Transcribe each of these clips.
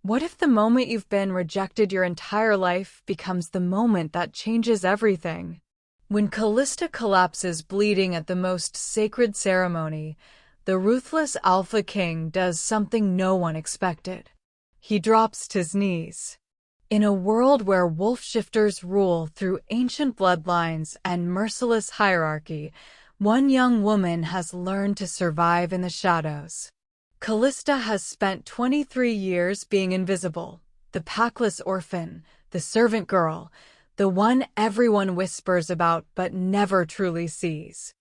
What if the moment you've been rejected your entire life becomes the moment that changes everything? When Callista collapses bleeding at the most sacred ceremony, the ruthless Alpha King does something no one expected. He drops to his knees. In a world where wolf shifters rule through ancient bloodlines and merciless hierarchy, one young woman has learned to survive in the shadows. Callista has spent 23 years being invisible, the packless orphan, the servant girl, the one everyone whispers about but never truly sees.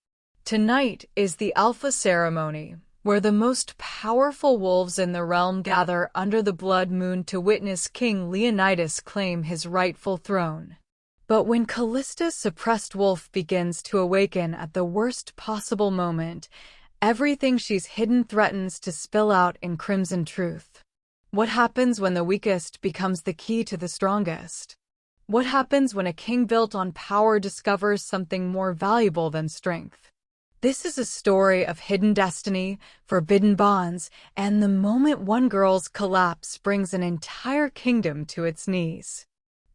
Tonight is the Alpha Ceremony, where the most powerful wolves in the realm gather under the blood moon to witness King Leonidas claim his rightful throne. But when Callista's suppressed wolf begins to awaken at the worst possible moment, everything she's hidden threatens to spill out in crimson truth. What happens when the weakest becomes the key to the strongest? What happens when a king built on power discovers something more valuable than strength? This is a story of hidden destiny, forbidden bonds, and the moment one girl's collapse brings an entire kingdom to its knees.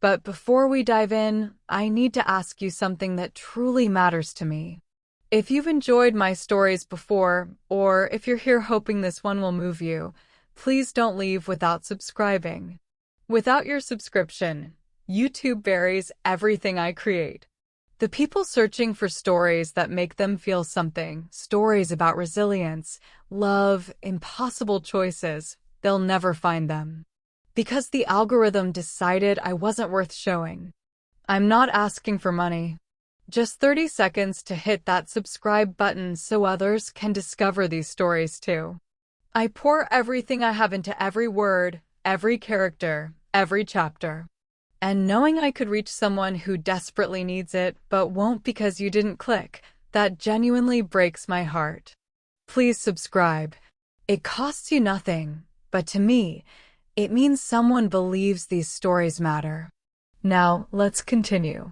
But before we dive in, I need to ask you something that truly matters to me. If you've enjoyed my stories before, or if you're here hoping this one will move you, please don't leave without subscribing. Without your subscription, YouTube buries everything I create. The people searching for stories that make them feel something, stories about resilience, love, impossible choices, they'll never find them. Because the algorithm decided I wasn't worth showing. I'm not asking for money. Just 30 seconds to hit that subscribe button so others can discover these stories too. I pour everything I have into every word, every character, every chapter. And knowing I could reach someone who desperately needs it but won't because you didn't click, that genuinely breaks my heart. Please subscribe. It costs you nothing, but to me, it means someone believes these stories matter. Now, let's continue.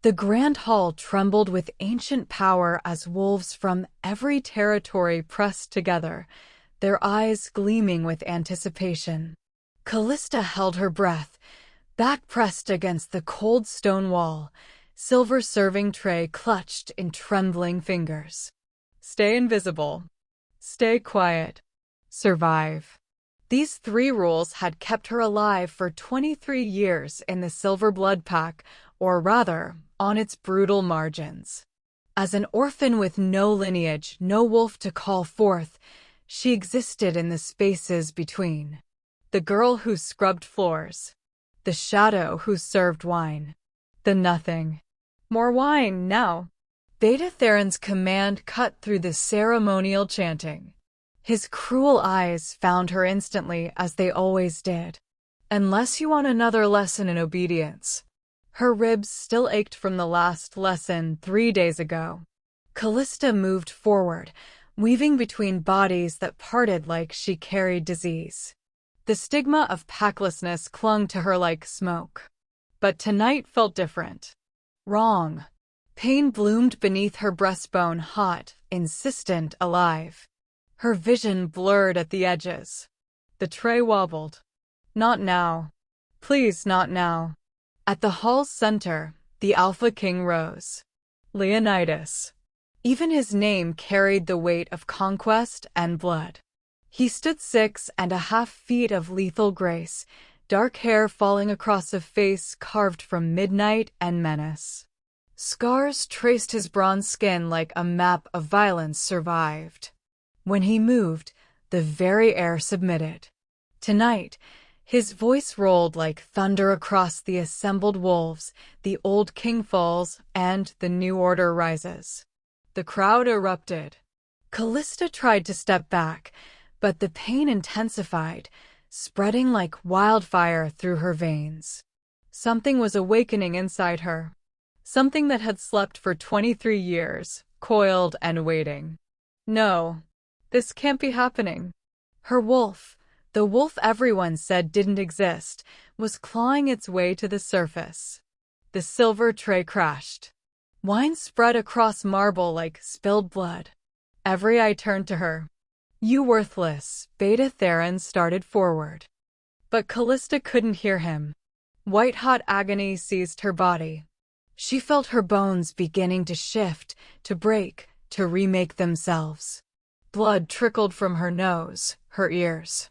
The Grand Hall trembled with ancient power as wolves from every territory pressed together, their eyes gleaming with anticipation. Callista held her breath, back pressed against the cold stone wall, silver serving tray clutched in trembling fingers. Stay invisible. Stay quiet. Survive. These 3 rules had kept her alive for 23 years in the Silver Blood Pack, or rather, on its brutal margins. As an orphan with no lineage, no wolf to call forth, she existed in the spaces between. The girl who scrubbed floors. The shadow who served wine. The nothing. More wine, now. Beta Theron's command cut through the ceremonial chanting. His cruel eyes found her instantly, as they always did. Unless you want another lesson in obedience. Her ribs still ached from the last lesson 3 days ago. Callista moved forward, weaving between bodies that parted like she carried disease. The stigma of packlessness clung to her like smoke. But tonight felt different. Wrong. Pain bloomed beneath her breastbone, hot, insistent, alive. Her vision blurred at the edges. The tray wobbled. Not now. Please, not now. At the hall's center, the Alpha King rose. Leonidas. Even his name carried the weight of conquest and blood. He stood 6.5 feet of lethal grace, dark hair falling across a face carved from midnight and menace. Scars traced his bronze skin like a map of violence survived. When he moved, the very air submitted. Tonight, his voice rolled like thunder across the assembled wolves, the old king falls, and the new order rises. The crowd erupted. Callista tried to step back, but the pain intensified, spreading like wildfire through her veins. Something was awakening inside her. Something that had slept for 23 years, coiled and waiting. No, this can't be happening. Her wolf, the wolf everyone said didn't exist, was clawing its way to the surface. The silver tray crashed. Wine spread across marble like spilled blood. Every eye turned to her. You worthless, Beta Theron started forward. But Callista couldn't hear him. White-hot agony seized her body. She felt her bones beginning to shift, to break, to remake themselves. Blood trickled from her nose, her ears.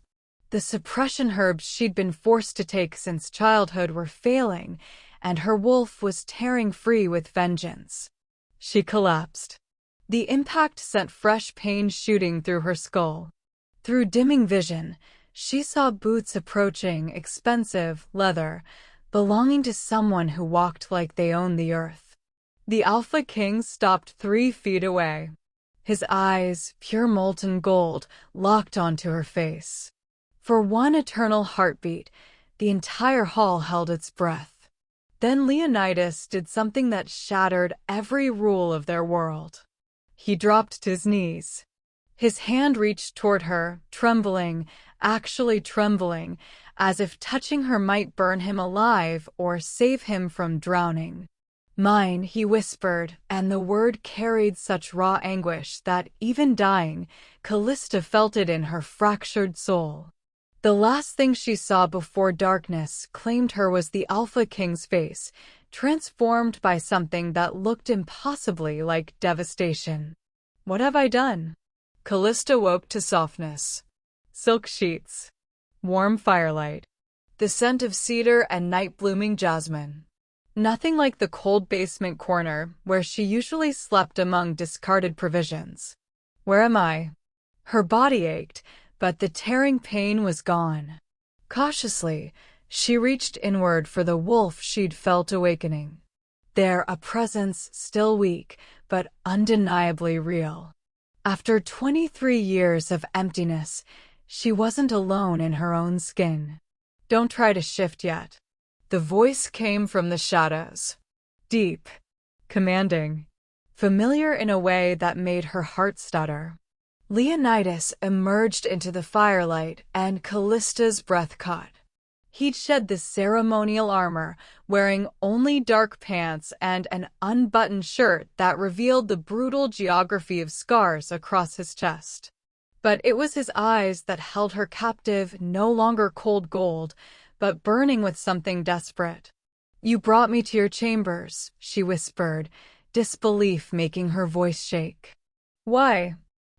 The suppression herbs she'd been forced to take since childhood were failing, and her wolf was tearing free with vengeance. She collapsed. The impact sent fresh pain shooting through her skull. Through dimming vision, she saw boots approaching, expensive, leather, belonging to someone who walked like they owned the earth. The Alpha King stopped 3 feet away. His eyes, pure molten gold, locked onto her face. For one eternal heartbeat, the entire hall held its breath. Then Leonidas did something that shattered every rule of their world. He dropped to his knees. His hand reached toward her, trembling, actually trembling, as if touching her might burn him alive or save him from drowning. "Mine," he whispered, and the word carried such raw anguish that, even dying, Callista felt it in her fractured soul. The last thing she saw before darkness claimed her was the Alpha King's face, transformed by something that looked impossibly like devastation. "What have I done?" Callista woke to softness. Silk sheets. Warm firelight. The scent of cedar and night-blooming jasmine. Nothing like the cold basement corner where she usually slept among discarded provisions. "Where am I?" Her body ached, but the tearing pain was gone. Cautiously, she reached inward for the wolf she'd felt awakening. There, a presence still weak, but undeniably real. After 23 years of emptiness, she wasn't alone in her own skin. "Don't try to shift yet." The voice came from the shadows. Deep, commanding, familiar in a way that made her heart stutter. Leonidas emerged into the firelight, and Callista's breath caught. He'd shed the ceremonial armor, wearing only dark pants and an unbuttoned shirt that revealed the brutal geography of scars across his chest. But it was his eyes that held her captive, no longer cold gold, but burning with something desperate. "You brought me to your chambers," she whispered, disbelief making her voice shake. "Why?"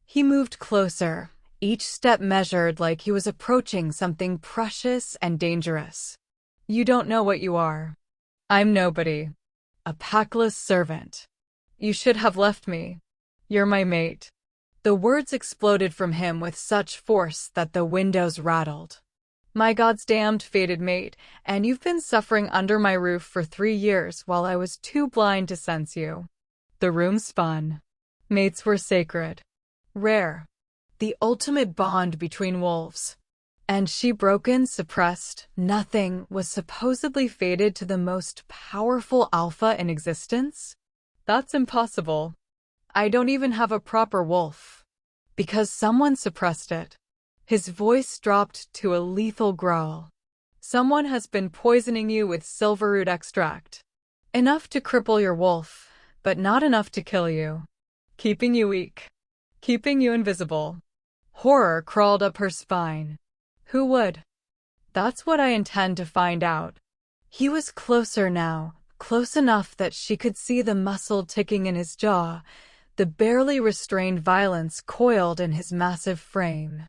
He moved closer, each step measured like he was approaching something precious and dangerous. "You don't know what you are. I'm nobody. A packless servant. You should have left me. You're my mate." The words exploded from him with such force that the windows rattled. "My God's damned fated mate, and you've been suffering under my roof for 3 years while I was too blind to sense you." The room spun. Mates were sacred. Rare. The ultimate bond between wolves. And she, broken, suppressed, nothing, was supposedly fated to the most powerful alpha in existence? "That's impossible. I don't even have a proper wolf." "Because someone suppressed it." His voice dropped to a lethal growl. "Someone has been poisoning you with silverroot extract. Enough to cripple your wolf, but not enough to kill you. Keeping you weak. Keeping you invisible." Horror crawled up her spine. "Who would?" "That's what I intend to find out." He was closer now, close enough that she could see the muscle ticking in his jaw, the barely restrained violence coiled in his massive frame.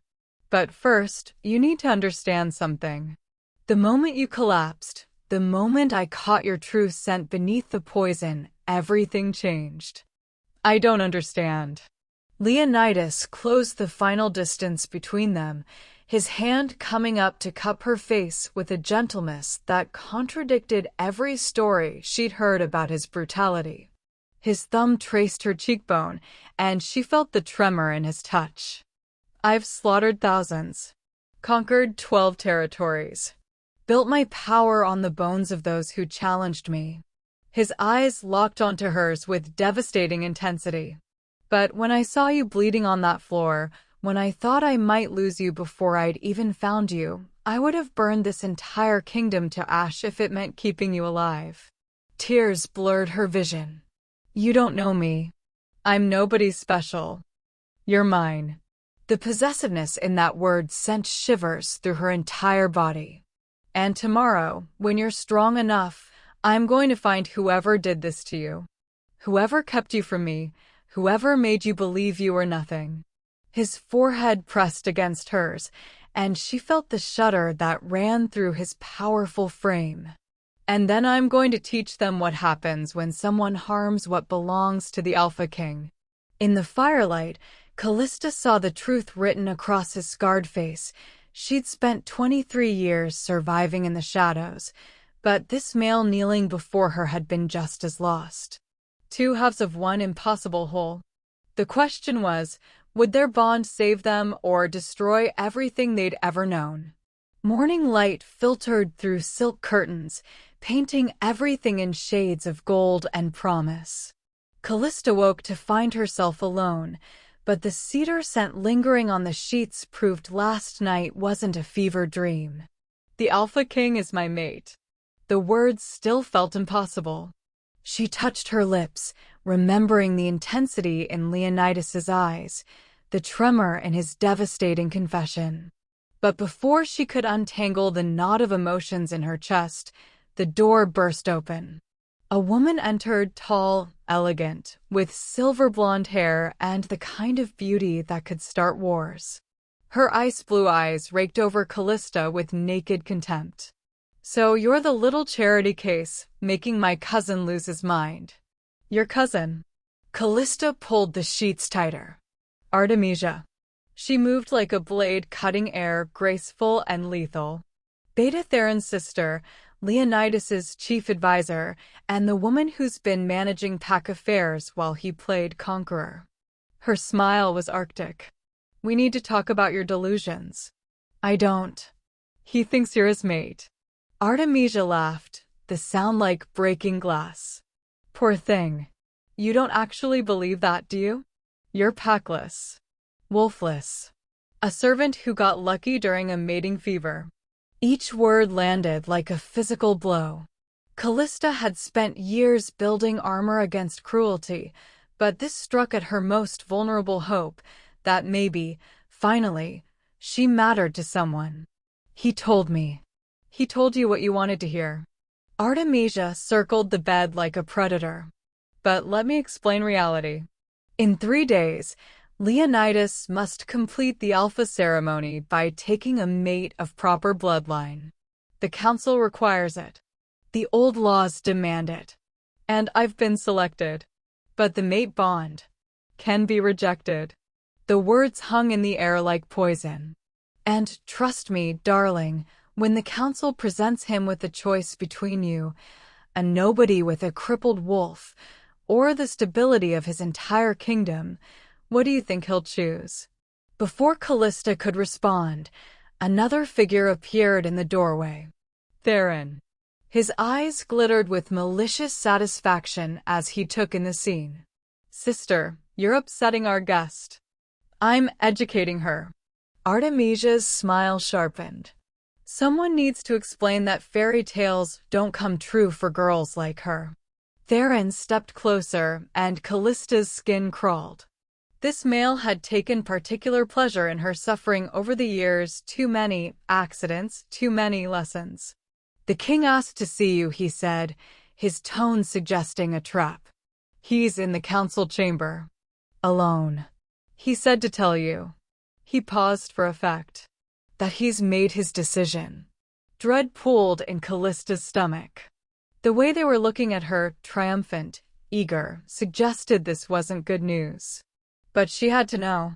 "But first, you need to understand something. The moment you collapsed, the moment I caught your true scent beneath the poison, everything changed." "I don't understand." Leonidas closed the final distance between them, his hand coming up to cup her face with a gentleness that contradicted every story she'd heard about his brutality. His thumb traced her cheekbone, and she felt the tremor in his touch. "I've slaughtered thousands, conquered 12 territories, built my power on the bones of those who challenged me." His eyes locked onto hers with devastating intensity. "But when I saw you bleeding on that floor, when I thought I might lose you before I'd even found you, I would have burned this entire kingdom to ash if it meant keeping you alive." Tears blurred her vision. "You don't know me. I'm nobody special. You're mine." The possessiveness in that word sent shivers through her entire body. And tomorrow, when you're strong enough, I'm going to find whoever did this to you. Whoever kept you from me, whoever made you believe you were nothing." His forehead pressed against hers, and she felt the shudder that ran through his powerful frame. "And then I'm going to teach them what happens when someone harms what belongs to the Alpha King." In the firelight, Callista saw the truth written across his scarred face. She'd spent 23 years surviving in the shadows, but this male kneeling before her had been just as lost. Two halves of one impossible whole. The question was, would their bond save them or destroy everything they'd ever known? Morning light filtered through silk curtains, painting everything in shades of gold and promise. Callista woke to find herself alone, but the cedar scent lingering on the sheets proved last night wasn't a fever dream. "The Alpha King is my mate." The words still felt impossible. She touched her lips, remembering the intensity in Leonidas's eyes, the tremor in his devastating confession. But before she could untangle the knot of emotions in her chest, the door burst open. A woman entered, tall, elegant, with silver blonde hair and the kind of beauty that could start wars. Her ice blue eyes raked over Callista with naked contempt. "So you're the little charity case, making my cousin lose his mind." "Your cousin?" Callista pulled the sheets tighter. "Artemisia." She moved like a blade cutting air, graceful and lethal. Beta Theron's sister, Leonidas's chief advisor, and the woman who's been managing pack affairs while he played conqueror. Her smile was arctic. "We need to talk about your delusions." "I don't." "He thinks you're his mate." Artemisia laughed, the sound like breaking glass. "Poor thing. You don't actually believe that, do you? You're packless. Wolfless. A servant who got lucky during a mating fever." Each word landed like a physical blow. Callista had spent years building armor against cruelty, but this struck at her most vulnerable hope, that maybe, finally, she mattered to someone. "He told me." "He told you what you wanted to hear." Artemisia circled the bed like a predator. "But let me explain reality. In 3 days, Leonidas must complete the Alpha ceremony by taking a mate of proper bloodline. The council requires it. The old laws demand it. And I've been selected. But the mate bond can be rejected." The words hung in the air like poison. "And trust me, darling, when the council presents him with a choice between you, a nobody with a crippled wolf, or the stability of his entire kingdom, what do you think he'll choose?" Before Callista could respond, another figure appeared in the doorway. Theron. His eyes glittered with malicious satisfaction as he took in the scene. "Sister, you're upsetting our guest." "I'm educating her." Artemisia's smile sharpened. "Someone needs to explain that fairy tales don't come true for girls like her." Theron stepped closer, and Callista's skin crawled. This male had taken particular pleasure in her suffering over the years. Too many accidents, too many lessons. "The king asked to see you," he said, his tone suggesting a trap. "He's in the council chamber. Alone. He said to tell you." He paused for effect. "That he's made his decision." Dread pooled in Callista's stomach. The way they were looking at her, triumphant, eager, suggested this wasn't good news. But she had to know.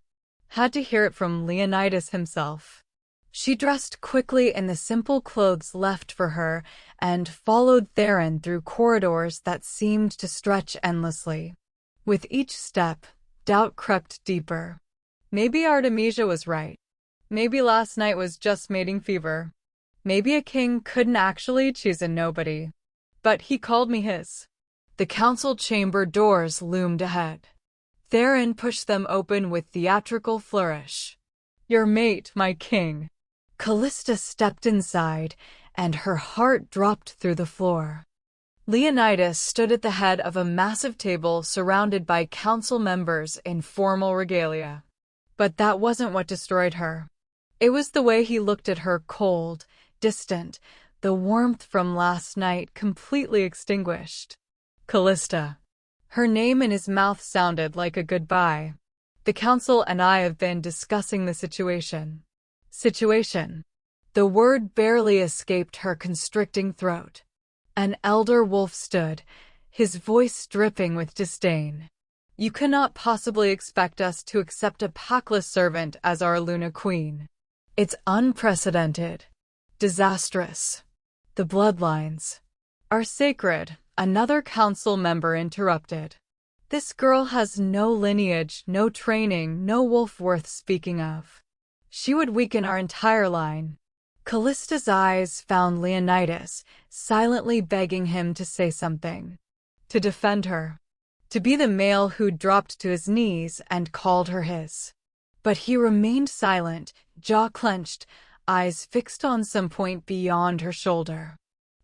Had to hear it from Leonidas himself. She dressed quickly in the simple clothes left for her and followed Theron through corridors that seemed to stretch endlessly. With each step, doubt crept deeper. Maybe Artemisia was right. Maybe last night was just mating fever. Maybe a king couldn't actually choose a nobody. But he called me his. The council chamber doors loomed ahead. Theron pushed them open with theatrical flourish. "Your mate, my king." Callista stepped inside, and her heart dropped through the floor. Leonidas stood at the head of a massive table surrounded by council members in formal regalia. But that wasn't what destroyed her. It was the way he looked at her, cold, distant, the warmth from last night completely extinguished. Callista. Her name in his mouth sounded like a goodbye. The council and I have been discussing the situation. Situation. The word barely escaped her constricting throat. An elder wolf stood, his voice dripping with disdain. You cannot possibly expect us to accept a packless servant as our Luna Queen. It's unprecedented. Disastrous. The bloodlines are sacred, another council member interrupted. This girl has no lineage, no training, no wolf worth speaking of. She would weaken our entire line. Callista's eyes found Leonidas, silently begging him to say something. To defend her. To be the male who dropped to his knees and called her his. But he remained silent, jaw clenched, eyes fixed on some point beyond her shoulder.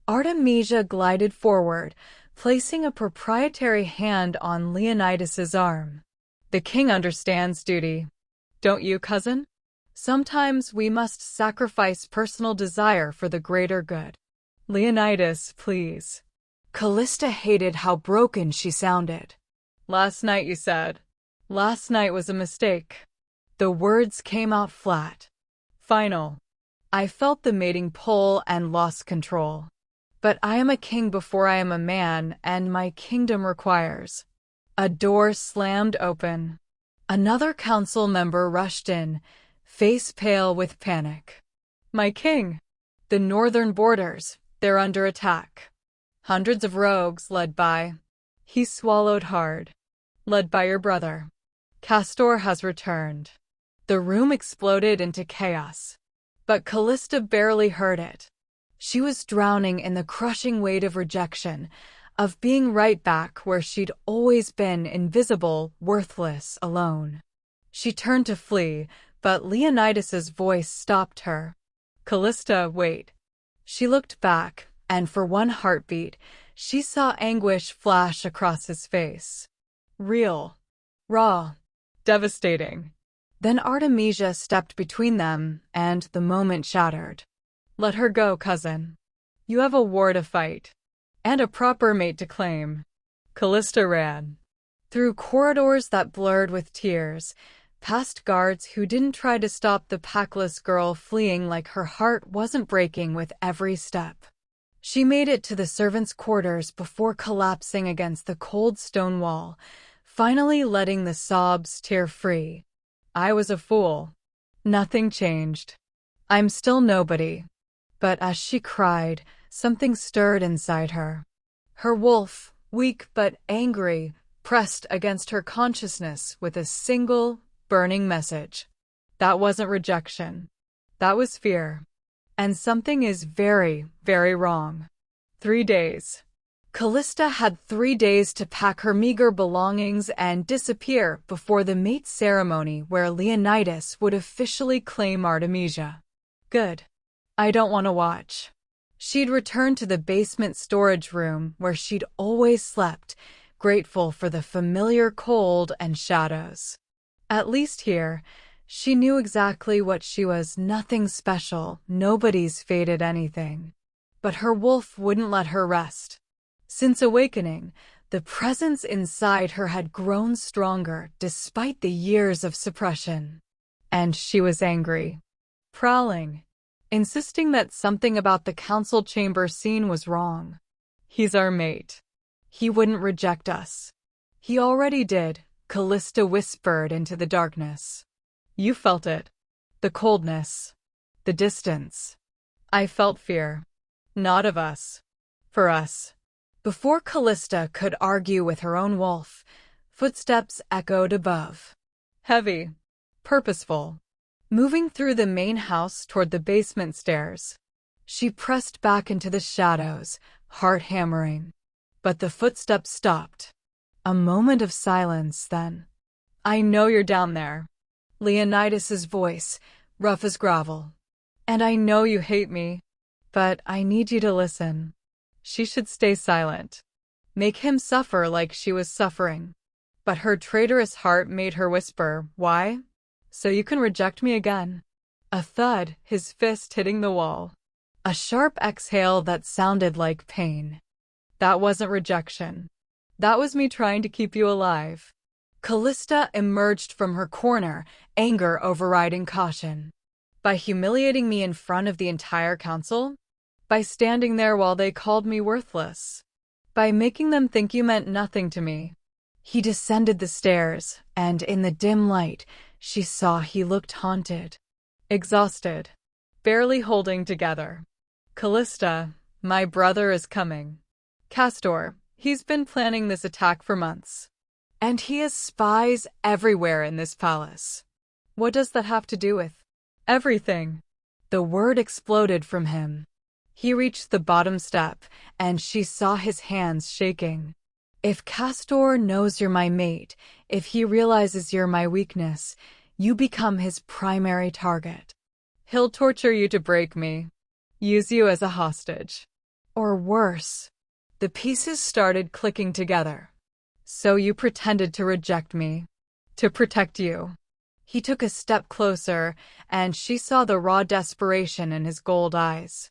Artemisia glided forward, placing a proprietary hand on Leonidas's arm. The king understands duty. Don't you, cousin? Sometimes we must sacrifice personal desire for the greater good. Leonidas, please. Callista hated how broken she sounded. Last night, you said. Last night was a mistake. The words came out flat. Final. I felt the mating pull and lost control. But I am a king before I am a man, and my kingdom requires. A door slammed open. Another council member rushed in, face pale with panic. My king! The northern borders, they're under attack. Hundreds of rogues led by... He swallowed hard. Led by your brother. Castor has returned. The room exploded into chaos. But Callista barely heard it. She was drowning in the crushing weight of rejection, of being right back where she'd always been, invisible, worthless, alone. She turned to flee, but Leonidas's voice stopped her. Callista, wait. She looked back, and for one heartbeat, she saw anguish flash across his face. Real. Raw. Devastating. Then Artemisia stepped between them, and the moment shattered. Let her go, cousin. You have a war to fight. And a proper mate to claim. Callista ran. Through corridors that blurred with tears, past guards who didn't try to stop the packless girl fleeing like her heart wasn't breaking with every step. She made it to the servants' quarters before collapsing against the cold stone wall, finally letting the sobs tear free. I was a fool. Nothing changed. I'm still nobody. But as she cried, something stirred inside her. Her wolf, weak but angry, pressed against her consciousness with a single, burning message. That wasn't rejection. That was fear. And something is very, very wrong. 3 days. Callista had 3 days to pack her meager belongings and disappear before the mate ceremony where Leonidas would officially claim Artemisia. Good. I don't want to watch. She'd returned to the basement storage room where she'd always slept, grateful for the familiar cold and shadows. At least here, she knew exactly what she was, nothing special, nobody's faded anything. But her wolf wouldn't let her rest. Since awakening, the presence inside her had grown stronger despite the years of suppression. And she was angry. Prowling. Insisting that something about the council chamber scene was wrong. He's our mate. He wouldn't reject us. He already did, Callista whispered into the darkness. You felt it. The coldness. The distance. I felt fear. Not of us. For us. Before Callista could argue with her own wolf, footsteps echoed above. Heavy. Purposeful. Moving through the main house toward the basement stairs. She pressed back into the shadows, heart hammering. But the footsteps stopped. A moment of silence, then. I know you're down there. Leonidas's voice, rough as gravel. And I know you hate me. But I need you to listen. She should stay silent. Make him suffer like she was suffering. But her traitorous heart made her whisper, why? So you can reject me again. A thud, his fist hitting the wall. A sharp exhale that sounded like pain. That wasn't rejection. That was me trying to keep you alive. Callista emerged from her corner, anger overriding caution. By humiliating me in front of the entire council? By standing there while they called me worthless? By making them think you meant nothing to me? He descended the stairs, and in the dim light, she saw he looked haunted. Exhausted. Barely holding together. Callista, my brother is coming. Castor, he's been planning this attack for months. And he has spies everywhere in this palace. What does that have to do with everything? The word exploded from him. He reached the bottom step, and she saw his hands shaking. If Castor knows you're my mate, if he realizes you're my weakness, you become his primary target. He'll torture you to break me. Use you as a hostage. Or worse. The pieces started clicking together. So you pretended to reject me. To protect you. He took a step closer, and she saw the raw desperation in his gold eyes.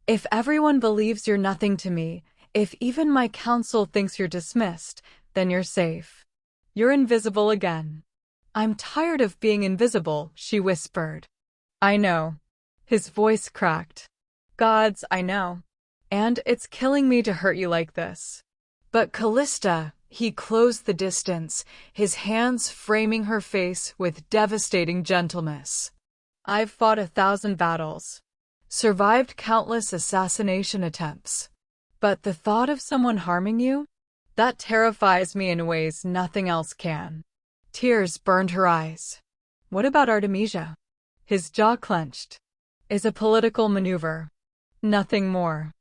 If everyone believes you're nothing to me, if even my council thinks you're dismissed, then you're safe. You're invisible again. I'm tired of being invisible, she whispered. I know. His voice cracked. Gods, I know. And it's killing me to hurt you like this. But Callista, he closed the distance, his hands framing her face with devastating gentleness. I've fought 1,000 battles. Survived countless assassination attempts. But the thought of someone harming you? That terrifies me in ways nothing else can. Tears burned her eyes. What about Artemisia? His jaw clenched. Is a political maneuver. Nothing more.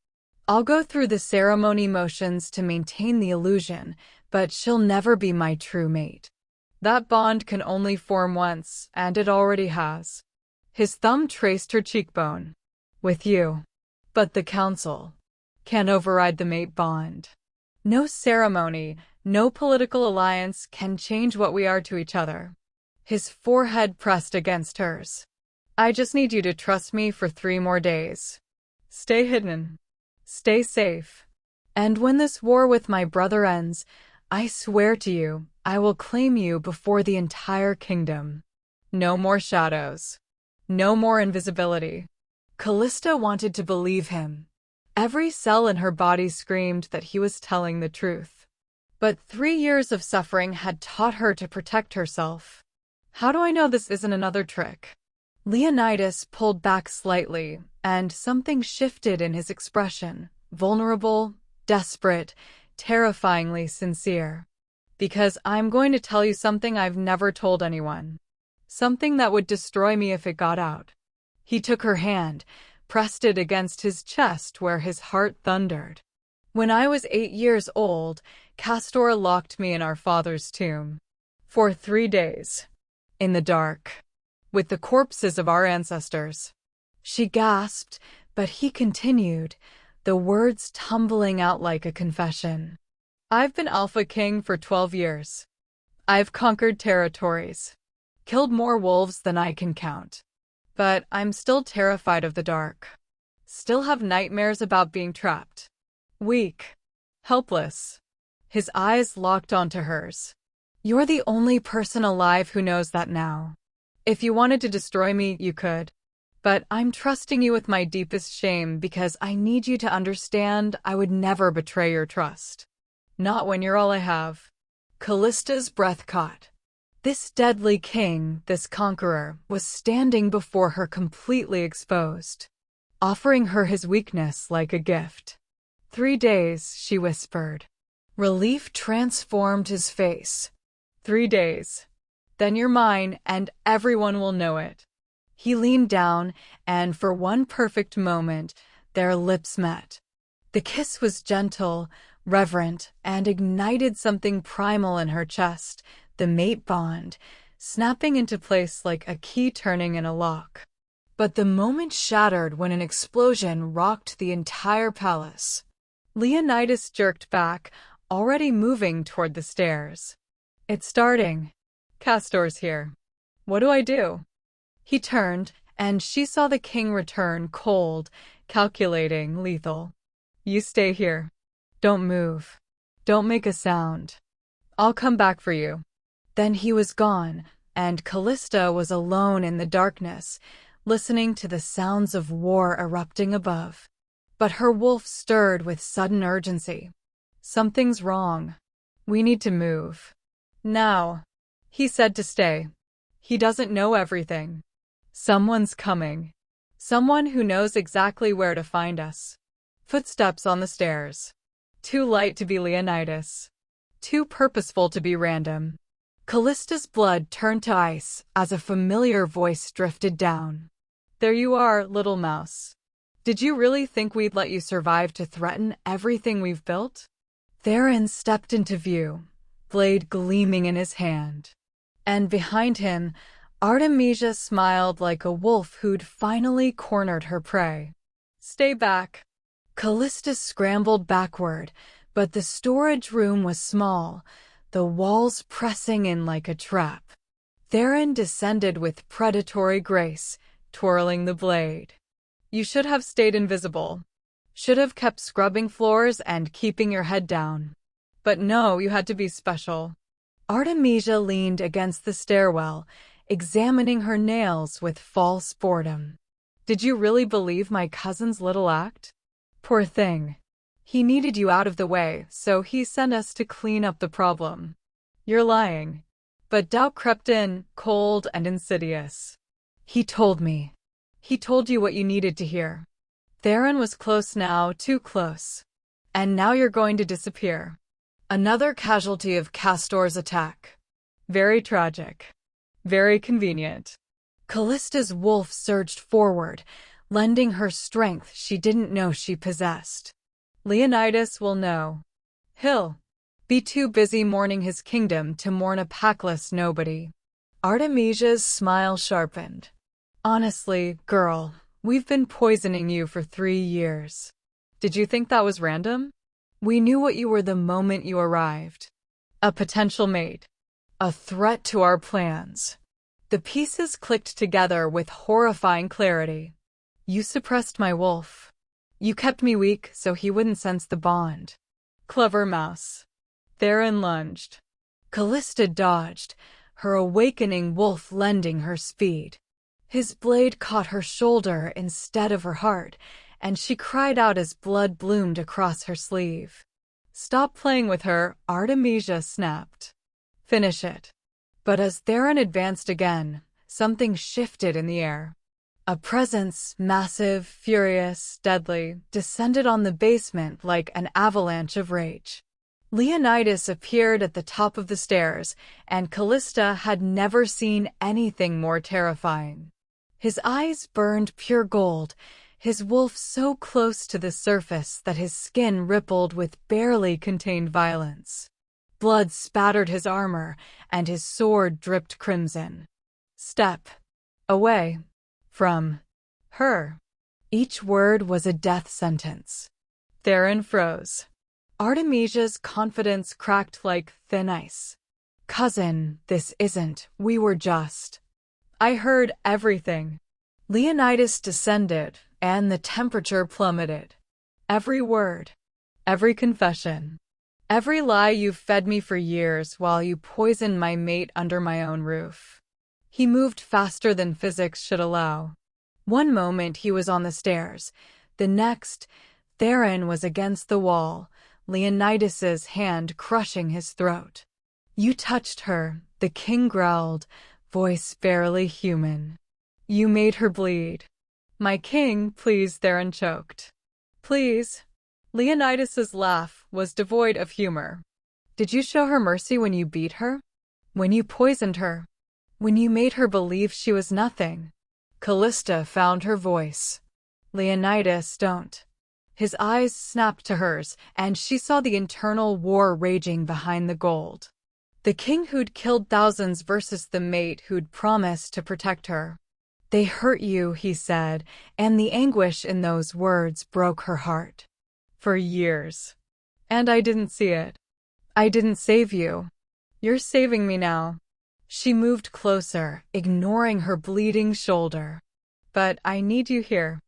I'll go through the ceremony motions to maintain the illusion, but she'll never be my true mate. That bond can only form once, and it already has. His thumb traced her cheekbone. With you. But the council can't override the mate bond. No ceremony, no political alliance can change what we are to each other. His forehead pressed against hers. I just need you to trust me for 3 more days. Stay hidden. Stay safe. And when this war with my brother ends, I swear to you, I will claim you before the entire kingdom. No more shadows. No more invisibility. Callista wanted to believe him. Every cell in her body screamed that he was telling the truth. But 3 years of suffering had taught her to protect herself. How do I know this isn't another trick? Leonidas pulled back slightly, and something shifted in his expression. Vulnerable, desperate, terrifyingly sincere. Because I'm going to tell you something I've never told anyone. Something that would destroy me if it got out. He took her hand, pressed it against his chest where his heart thundered. When I was 8 years old, Castor locked me in our father's tomb. For 3 days. In the dark. With the corpses of our ancestors. She gasped, but he continued, the words tumbling out like a confession. I've been Alpha King for 12 years. I've conquered territories. Killed more wolves than I can count. But I'm still terrified of the dark. Still have nightmares about being trapped. Weak. Helpless. His eyes locked onto hers. You're the only person alive who knows that now. If you wanted to destroy me, you could. But I'm trusting you with my deepest shame because I need you to understand I would never betray your trust. Not when you're all I have. Callista's breath caught. This deadly king, this conqueror, was standing before her completely exposed, offering her his weakness like a gift. 3 days, she whispered. Relief transformed his face. 3 days. Then you're mine, and everyone will know it. He leaned down, and for one perfect moment, their lips met. The kiss was gentle, reverent, and ignited something primal in her chest, the mate bond, snapping into place like a key turning in a lock. But the moment shattered when an explosion rocked the entire palace. Leonidas jerked back, already moving toward the stairs. It's starting. Castor's here. What do I do? He turned, and she saw the king return cold, Calculating, lethal. You stay here. Don't move. Don't make a sound. I'll come back for you. Then he was gone, and Callista was alone in the darkness, listening to the sounds of war erupting above. But her wolf stirred with sudden urgency. Something's wrong. We need to move. Now. He said to stay. He doesn't know everything. Someone's coming. Someone who knows exactly where to find us. Footsteps on the stairs. Too light to be Leonidas. Too purposeful to be random. Callista's blood turned to ice as a familiar voice drifted down. There you are, little mouse. Did you really think we'd let you survive to threaten everything we've built? Theron stepped into view, blade gleaming in his hand. And behind him, Artemisia smiled like a wolf who'd finally cornered her prey. Stay back. Callista scrambled backward, but the storage room was small, the walls pressing in like a trap. Theron descended with predatory grace, twirling the blade. You should have stayed invisible. Should have kept scrubbing floors and keeping your head down. But no, you had to be special. Artemisia leaned against the stairwell, examining her nails with false boredom. Did you really believe my cousin's little act? Poor thing. He needed you out of the way, so he sent us to clean up the problem. You're lying. But doubt crept in, cold and insidious. He told me. He told you what you needed to hear. Theron was close now, too close. And now you're going to disappear. Another casualty of Castor's attack. Very tragic. Very convenient. Callista's wolf surged forward, lending her strength she didn't know she possessed. Leonidas will know. He'll be too busy mourning his kingdom to mourn a packless nobody. Artemisia's smile sharpened. Honestly, girl, we've been poisoning you for 3 years. Did you think that was random? We knew what you were the moment you arrived. A potential mate. A threat to our plans. The pieces clicked together with horrifying clarity. You suppressed my wolf. You kept me weak so he wouldn't sense the bond. Clever mouse. Theron lunged. Callista dodged, her awakening wolf lending her speed. His blade caught her shoulder instead of her heart, and she cried out as blood bloomed across her sleeve. Stop playing with her, Artemisia snapped. Finish it. But as Theron advanced again, something shifted in the air. A presence, massive, furious, deadly, descended on the basement like an avalanche of rage. Leonidas appeared at the top of the stairs, and Callista had never seen anything more terrifying. His eyes burned pure gold, his wolf so close to the surface that his skin rippled with barely contained violence. Blood spattered his armor, and his sword dripped crimson. Step away from her. Each word was a death sentence. Theron froze. Artemisia's confidence cracked like thin ice. Cousin, this isn't, we were just. I heard everything. Leonidas descended, and the temperature plummeted. Every word. Every confession. Every lie you've fed me for years while you poisoned my mate under my own roof. He moved faster than physics should allow. One moment he was on the stairs. The next, Theron was against the wall, Leonidas's hand crushing his throat. You touched her, the king growled, voice barely human. You made her bleed. My king, please, Theron choked. Please? Leonidas's laugh was devoid of humor. Did you show her mercy when you beat her? When you poisoned her? When you made her believe she was nothing? Callista found her voice. Leonidas, don't. His eyes snapped to hers, and she saw the internal war raging behind the gold. The king who'd killed thousands versus the mate who'd promised to protect her. They hurt you, he said, and the anguish in those words broke her heart. For years. And I didn't see it. I didn't save you. You're saving me now. She moved closer, ignoring her bleeding shoulder. But I need you here.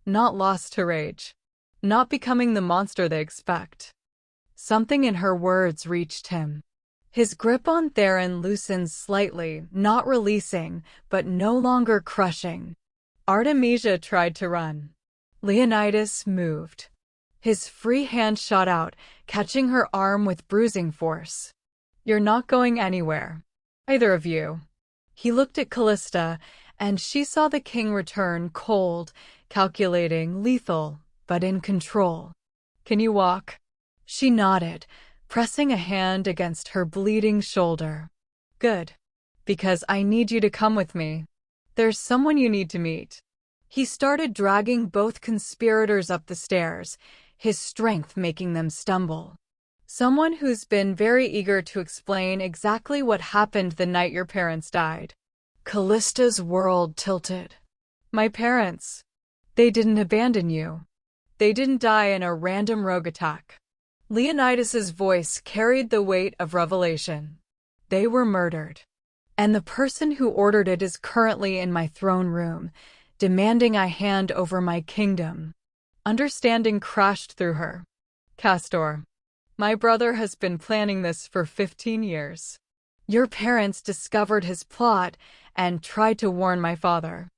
not lost to rage, not becoming the monster they expect. Something in her words reached him. His grip on Theron loosened slightly, not releasing, but no longer crushing. Artemisia tried to run. Leonidas moved. His free hand shot out, catching her arm with bruising force. "You're not going anywhere. Either of you." He looked at Callista, and she saw the king return, cold, calculating, lethal, but in control. "Can you walk?" She nodded, pressing a hand against her bleeding shoulder. "Good. Because I need you to come with me. There's someone you need to meet." He started dragging both conspirators up the stairs, his strength making them stumble. "Someone who's been very eager to explain exactly what happened the night your parents died." Callista's world tilted. "My parents. They didn't abandon you. They didn't die in a random rogue attack." Leonidas's voice carried the weight of revelation. "They were murdered. And the person who ordered it is currently in my throne room, demanding I hand over my kingdom." Understanding crashed through her. "Castor, my brother has been planning this for 15 years. Your parents discovered his plot and tried to warn my father.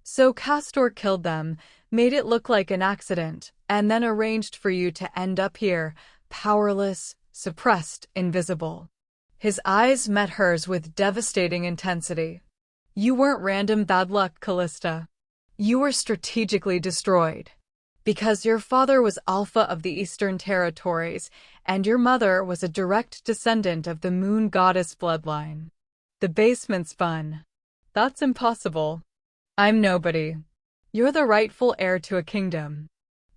So Castor killed them, made it look like an accident, and then arranged for you to end up here, powerless, suppressed, invisible." His eyes met hers with devastating intensity. "You weren't random bad luck, Callista. You were strategically destroyed. Because your father was Alpha of the Eastern Territories, and your mother was a direct descendant of the Moon Goddess bloodline. The basement's fun. That's impossible. I'm nobody. You're the rightful heir to a kingdom."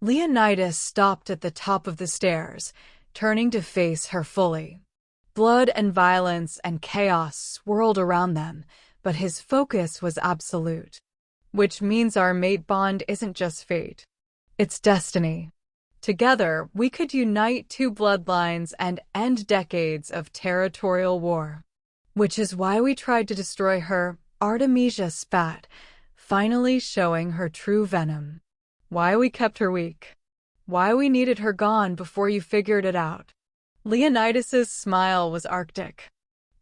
Leonidas stopped at the top of the stairs, turning to face her fully. Blood and violence and chaos swirled around them, but his focus was absolute. "Which means our mate bond isn't just fate. It's destiny. Together, we could unite two bloodlines and end decades of territorial war. Which is why we tried to destroy her," Artemisia spat, finally showing her true venom. "Why we kept her weak. Why we needed her gone before you figured it out." Leonidas's smile was arctic.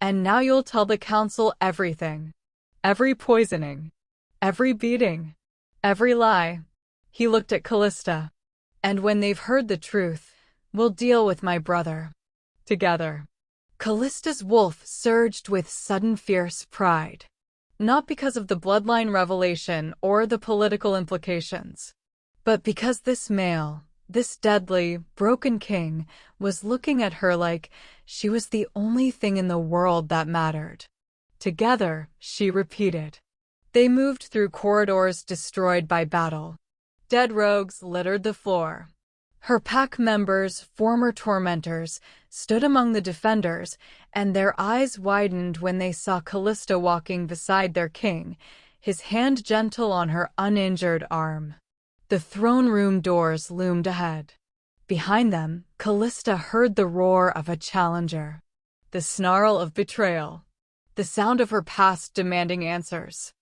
"And now you'll tell the council everything. Every poisoning. Every beating. Every lie." He looked at Callista. "And when they've heard the truth, we'll deal with my brother. Together." Callista's wolf surged with sudden fierce pride. Not because of the bloodline revelation or the political implications, but because this male, this deadly, broken king, was looking at her like she was the only thing in the world that mattered. "Together," she repeated. They moved through corridors destroyed by battle. Dead rogues littered the floor. Her pack members, former tormentors, stood among the defenders, and their eyes widened when they saw Callista walking beside their king, his hand gentle on her uninjured arm. The throne room doors loomed ahead. Behind them, Callista heard the roar of a challenger, the snarl of betrayal, the sound of her past demanding answers.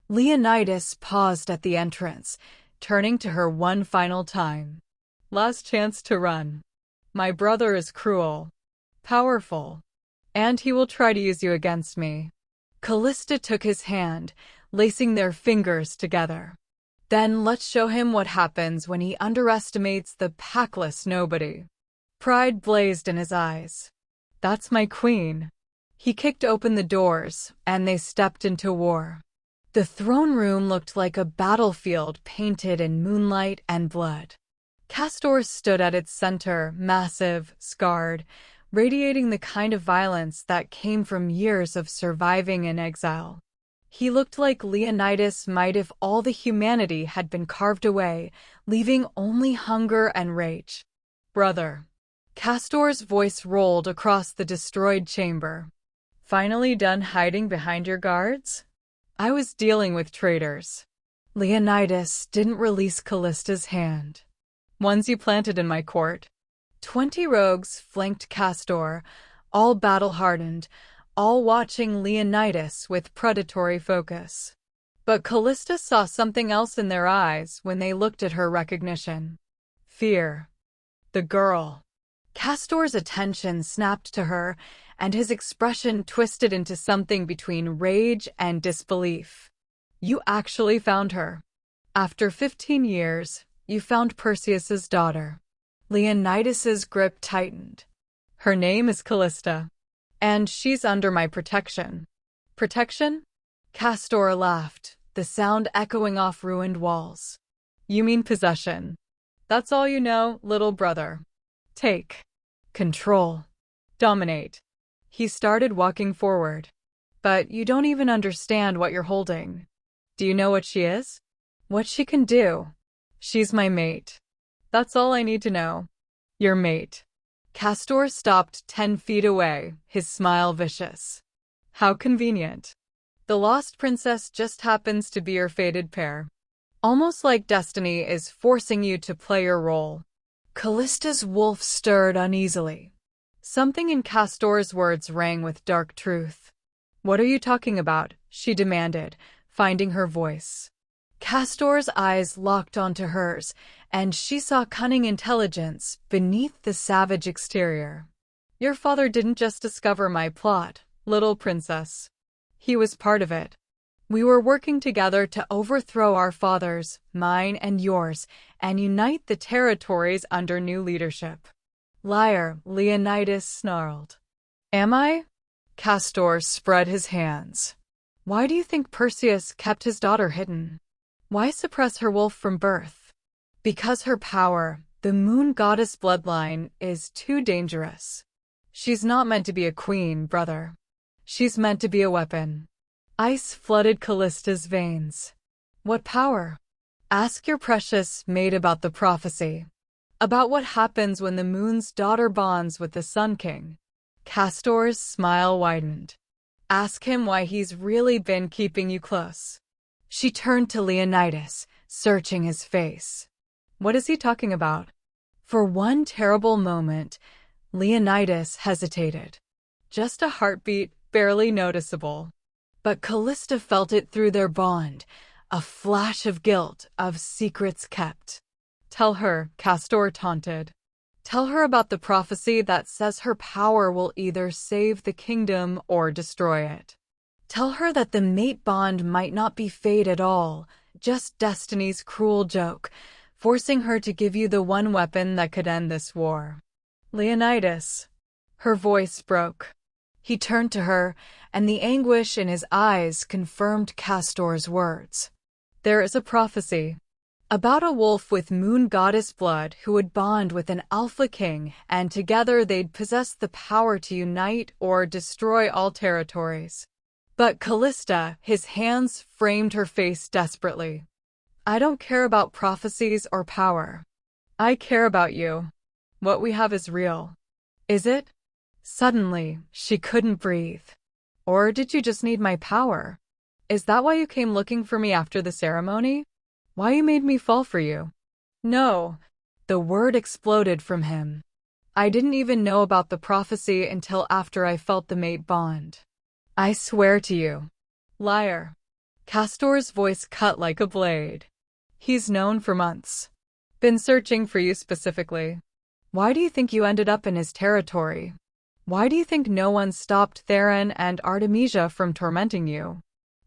Leonidas paused at the entrance, turning to her one final time. "Last chance to run. My brother is cruel, powerful, and he will try to use you against me." Callista took his hand, lacing their fingers together. "Then let's show him what happens when he underestimates the packless nobody." Pride blazed in his eyes. "That's my queen." He kicked open the doors, and they stepped into war. The throne room looked like a battlefield painted in moonlight and blood. Castor stood at its center, massive, scarred, radiating the kind of violence that came from years of surviving in exile. He looked like Leonidas might if all the humanity had been carved away, leaving only hunger and rage. "Brother." Castor's voice rolled across the destroyed chamber. "Finally done hiding behind your guards? I was dealing with traitors." Leonidas didn't release Callista's hand. "Ones you planted in my court." 20 rogues flanked Castor, all battle-hardened, all watching Leonidas with predatory focus. But Callista saw something else in their eyes when they looked at her recognition. Fear. The girl. Castor's attention snapped to her, and his expression twisted into something between rage and disbelief. You actually found her. After 15 years, you found Perseus's daughter. Leonidas's grip tightened. Her name is Callista, and she's under my protection. Protection? Castor laughed, the sound echoing off ruined walls. You mean possession. That's all you know, little brother. Take. Control. Dominate. He started walking forward. But you don't even understand what you're holding. Do you know what she is? What she can do? She's my mate. That's all I need to know. Your mate. Castor stopped 10 feet away, his smile vicious. How convenient. The lost princess just happens to be your fated pair. Almost like destiny is forcing you to play your role. Callista's wolf stirred uneasily. Something in Castor's words rang with dark truth. What are you talking about? She demanded, finding her voice. Castor's eyes locked onto hers, and she saw cunning intelligence beneath the savage exterior. Your father didn't just discover my plot, little princess. He was part of it. We were working together to overthrow our father's, mine and yours, and unite the territories under new leadership. Liar, Leonidas snarled. Am I? Castor spread his hands. Why do you think Perseus kept his daughter hidden? Why suppress her wolf from birth? Because her power, the moon goddess bloodline, is too dangerous. She's not meant to be a queen, brother. She's meant to be a weapon. Ice flooded Callista's veins. What power? Ask your precious mate about the prophecy. About what happens when the moon's daughter bonds with the Sun King. Castor's smile widened. Ask him why he's really been keeping you close. She turned to Leonidas, searching his face. What is he talking about? For one terrible moment, Leonidas hesitated. Just a heartbeat, barely noticeable. But Callista felt it through their bond, a flash of guilt, of secrets kept. Tell her, Castor taunted. Tell her about the prophecy that says her power will either save the kingdom or destroy it. Tell her that the mate bond might not be fate at all, just destiny's cruel joke, forcing her to give you the one weapon that could end this war. Leonidas. Her voice broke. He turned to her, and the anguish in his eyes confirmed Castor's words. There is a prophecy about a wolf with moon goddess blood who would bond with an alpha king, and together they'd possess the power to unite or destroy all territories. But Callista, his hands framed her face desperately. I don't care about prophecies or power. I care about you. What we have is real. Is it? Suddenly, she couldn't breathe. Or did you just need my power? Is that why you came looking for me after the ceremony? Why you made me fall for you? No. The word exploded from him. I didn't even know about the prophecy until after I felt the mate bond. I swear to you. Liar. Castor's voice cut like a blade. He's known for months. Been searching for you specifically. Why do you think you ended up in his territory? Why do you think no one stopped Theron and Artemisia from tormenting you?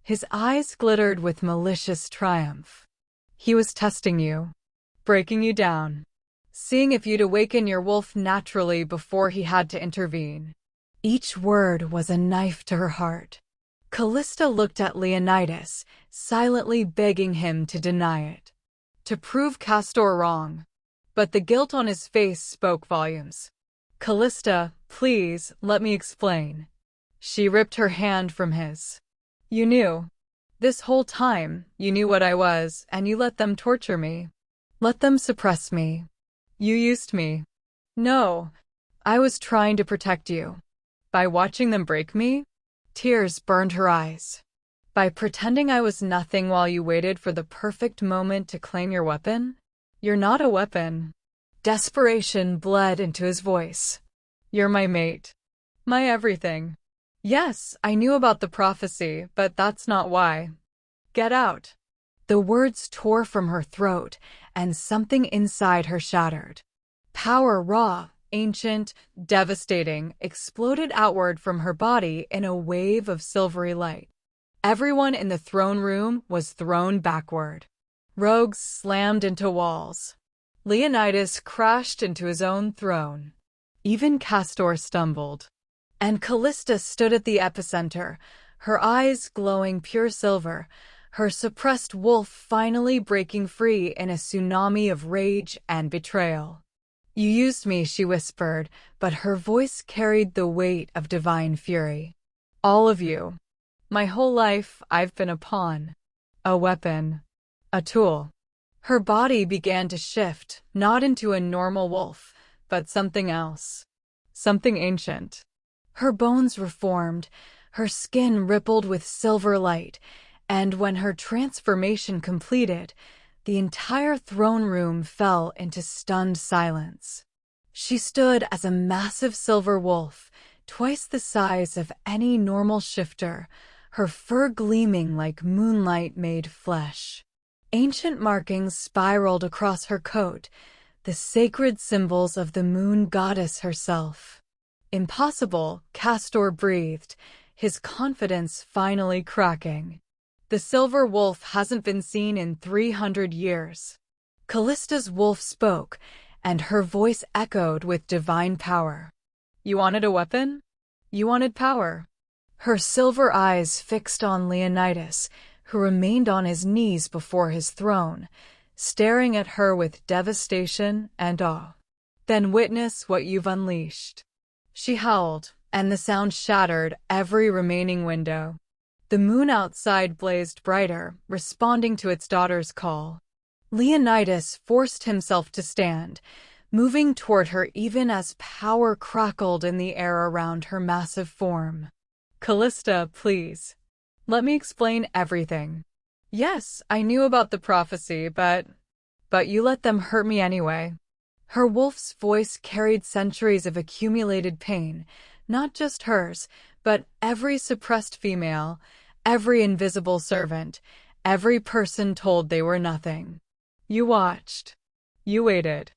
His eyes glittered with malicious triumph. He was testing you, breaking you down, seeing if you'd awaken your wolf naturally before he had to intervene. Each word was a knife to her heart. Callista looked at Leonidas, silently begging him to deny it, to prove Castor wrong. But the guilt on his face spoke volumes. Callista, please, let me explain. She ripped her hand from his. You knew. This whole time, you knew what I was, and you let them torture me. Let them suppress me. You used me. No. I was trying to protect you. By watching them break me? Tears burned her eyes. By pretending I was nothing while you waited for the perfect moment to claim your weapon? You're not a weapon. Desperation bled into his voice. You're my mate. My everything. Yes, I knew about the prophecy, but that's not why. Get out. The words tore from her throat, and something inside her shattered. Power, raw, ancient, devastating, exploded outward from her body in a wave of silvery light. Everyone in the throne room was thrown backward. Rogues slammed into walls. Leonidas crashed into his own throne. Even Castor stumbled. And Callista stood at the epicenter, her eyes glowing pure silver, her suppressed wolf finally breaking free in a tsunami of rage and betrayal. You used me, she whispered, but her voice carried the weight of divine fury. All of you. My whole life, I've been a pawn. A weapon. A tool. Her body began to shift, not into a normal wolf, but something else. Something ancient. Her bones reformed, her skin rippled with silver light, and when her transformation completed, the entire throne room fell into stunned silence. She stood as a massive silver wolf, twice the size of any normal shifter, her fur gleaming like moonlight-made flesh. Ancient markings spiraled across her coat, the sacred symbols of the moon goddess herself. Impossible, Castor breathed, his confidence finally cracking. The silver wolf hasn't been seen in 300 years. Callista's wolf spoke, and her voice echoed with divine power. You wanted a weapon? You wanted power. Her silver eyes fixed on Leonidas, who remained on his knees before his throne, staring at her with devastation and awe. Then witness what you've unleashed. She howled, and the sound shattered every remaining window. The moon outside blazed brighter, responding to its daughter's call. Leonidas forced himself to stand, moving toward her even as power crackled in the air around her massive form. Callista, please. Let me explain everything. Yes, I knew about the prophecy, but you let them hurt me anyway. Her wolf's voice carried centuries of accumulated pain, not just hers, but every suppressed female, every invisible servant, every person told they were nothing. You watched. You waited.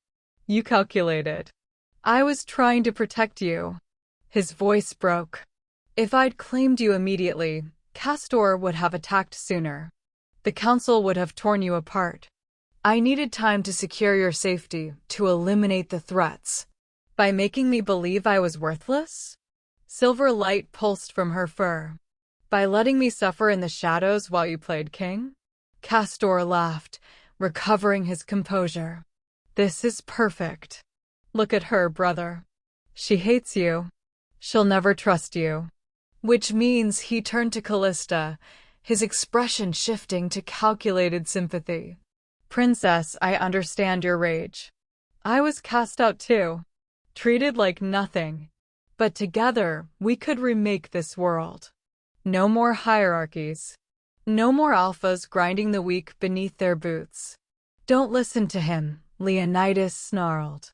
You calculated. I was trying to protect you. His voice broke. If I'd claimed you immediately, Castor would have attacked sooner. The council would have torn you apart. I needed time to secure your safety, to eliminate the threats. By making me believe I was worthless? Silver light pulsed from her fur. By letting me suffer in the shadows while you played king? Castor laughed, recovering his composure. This is perfect. Look at her, brother. She hates you. She'll never trust you. Which means he turned to Callista, his expression shifting to calculated sympathy. Princess, I understand your rage. I was cast out too, treated like nothing. But together, we could remake this world. No more hierarchies. No more alphas grinding the weak beneath their boots. Don't listen to him, Leonidas snarled.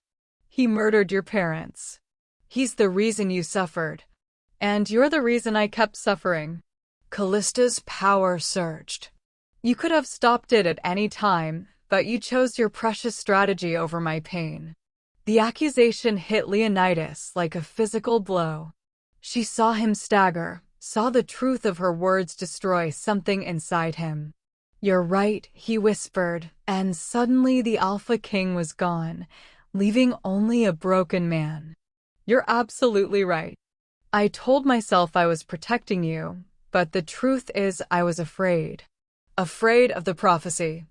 He murdered your parents. He's the reason you suffered. And you're the reason I kept suffering. Callista's power surged. You could have stopped it at any time, but you chose your precious strategy over my pain. The accusation hit Leonidas like a physical blow. She saw him stagger, saw the truth of her words destroy something inside him. You're right, he whispered, and suddenly the Alpha King was gone, leaving only a broken man. You're absolutely right. I told myself I was protecting you, but the truth is I was afraid. Afraid of the prophecy.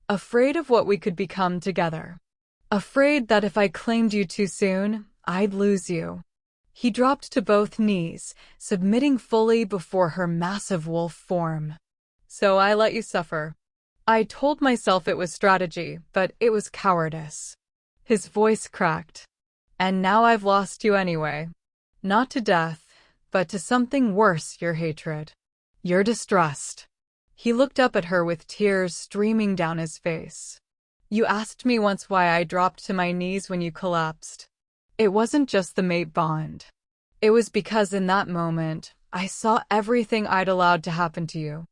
Afraid of what we could become together. Afraid that if I claimed you too soon, I'd lose you. He dropped to both knees, submitting fully before her massive wolf form. So I let you suffer. I told myself it was strategy, but it was cowardice. His voice cracked. And now I've lost you anyway. Not to death, but to something worse, your hatred. Your distrust. He looked up at her with tears streaming down his face. You asked me once why I dropped to my knees when you collapsed. It wasn't just the mate bond. It was because in that moment, I saw everything I'd allowed to happen to you.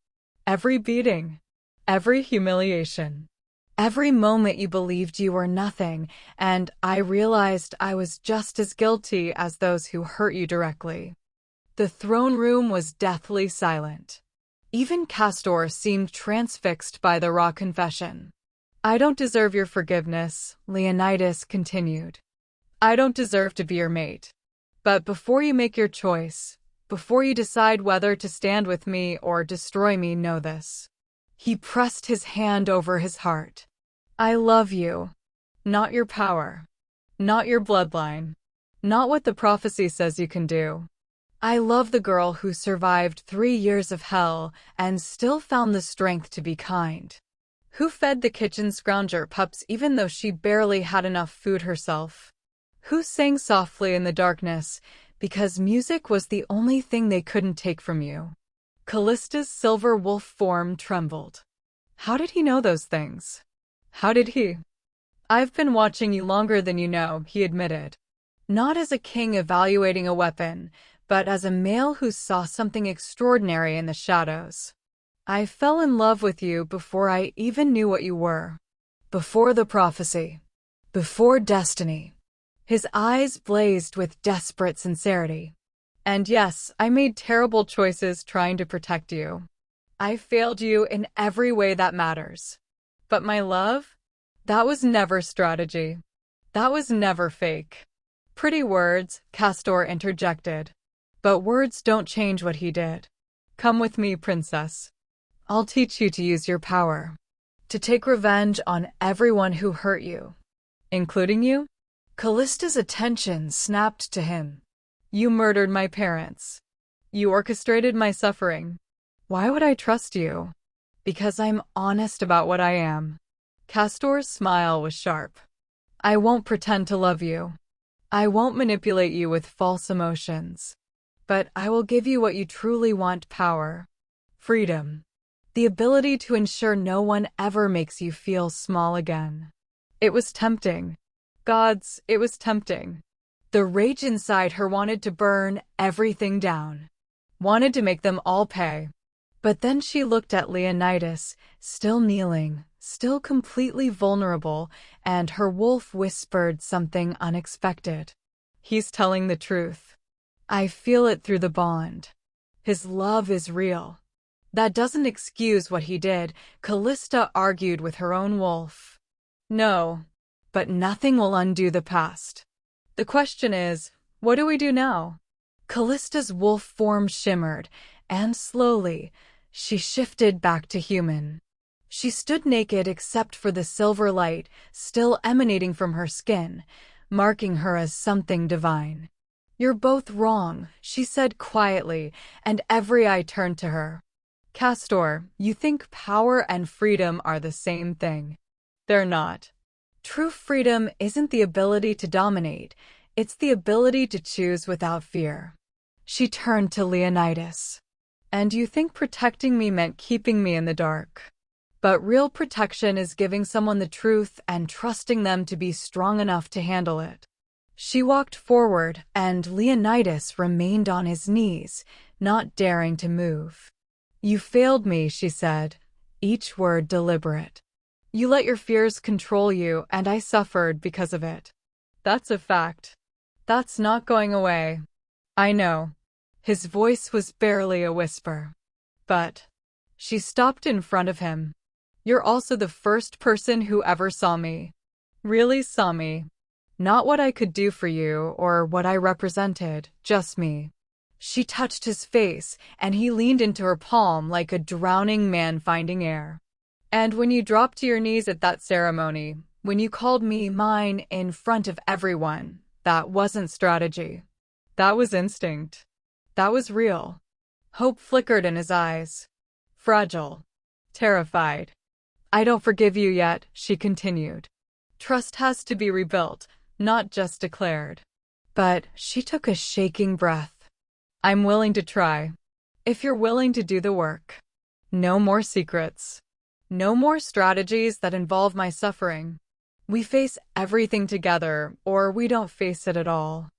Every beating, every humiliation, every moment you believed you were nothing, and I realized I was just as guilty as those who hurt you directly. The throne room was deathly silent. Even Castor seemed transfixed by the raw confession. I don't deserve your forgiveness, Leonidas continued. I don't deserve to be your mate. But before you make your choice, before you decide whether to stand with me or destroy me, know this. He pressed his hand over his heart. I love you. Not your power. Not your bloodline. Not what the prophecy says you can do. I love the girl who survived 3 years of hell and still found the strength to be kind. Who fed the kitchen scrounger pups even though she barely had enough food herself. Who sang softly in the darkness because music was the only thing they couldn't take from you. Callista's silver wolf form trembled. How did he know those things? How did he? I've been watching you longer than you know, he admitted. Not as a king evaluating a weapon, but as a male who saw something extraordinary in the shadows. I fell in love with you before I even knew what you were. Before the prophecy. Before destiny. His eyes blazed with desperate sincerity. And yes, I made terrible choices trying to protect you. I failed you in every way that matters. But my love? That was never strategy. That was never fake. Pretty words, Castor interjected. But words don't change what he did. Come with me, princess. I'll teach you to use your power. To take revenge on everyone who hurt you. Including you? Callista's attention snapped to him. You murdered my parents. You orchestrated my suffering. Why would I trust you? Because I'm honest about what I am. Castor's smile was sharp. I won't pretend to love you. I won't manipulate you with false emotions. But I will give you what you truly want: power. Freedom. The ability to ensure no one ever makes you feel small again. It was tempting. Gods, it was tempting. The rage inside her wanted to burn everything down. Wanted to make them all pay. But then she looked at Leonidas, still kneeling, still completely vulnerable, and her wolf whispered something unexpected. He's telling the truth. I feel it through the bond. His love is real. That doesn't excuse what he did, Callista argued with her own wolf. No, but nothing will undo the past. The question is, what do we do now? Callista's wolf form shimmered, and slowly, she shifted back to human. She stood naked except for the silver light still emanating from her skin, marking her as something divine. You're both wrong, she said quietly, and every eye turned to her. Castor, you think power and freedom are the same thing. They're not. True freedom isn't the ability to dominate, it's the ability to choose without fear. She turned to Leonidas. And you think protecting me meant keeping me in the dark. But real protection is giving someone the truth and trusting them to be strong enough to handle it. She walked forward, and Leonidas remained on his knees, not daring to move. You failed me, she said, each word deliberate. You let your fears control you, and I suffered because of it. That's a fact. That's not going away. I know. His voice was barely a whisper. But she stopped in front of him. You're also the first person who ever saw me. Really saw me. Not what I could do for you or what I represented, just me. She touched his face, and he leaned into her palm like a drowning man finding air. And when you dropped to your knees at that ceremony, when you called me mine in front of everyone, that wasn't strategy. That was instinct. That was real. Hope flickered in his eyes. Fragile. Terrified. I don't forgive you yet, she continued. Trust has to be rebuilt, not just declared. But she took a shaking breath. I'm willing to try. If you're willing to do the work. No more secrets. No more strategies that involve my suffering. We face everything together, or we don't face it at all.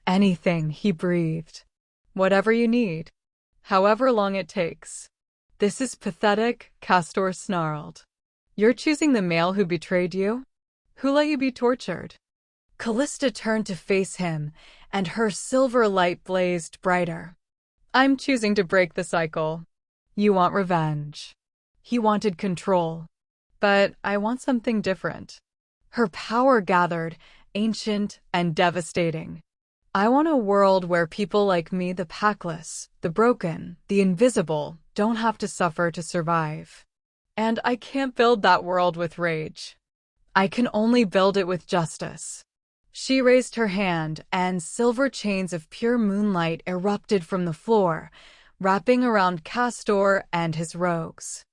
Anything, he breathed. Whatever you need. However long it takes. This is pathetic, Castor snarled. You're choosing the male who betrayed you? Who let you be tortured? Callista turned to face him, and her silver light blazed brighter. I'm choosing to break the cycle. You want revenge. He wanted control. But I want something different. Her power gathered, ancient and devastating. I want a world where people like me, the packless, the broken, the invisible, don't have to suffer to survive. And I can't build that world with rage. I can only build it with justice. She raised her hand, and silver chains of pure moonlight erupted from the floor, wrapping around Castor and his rogues.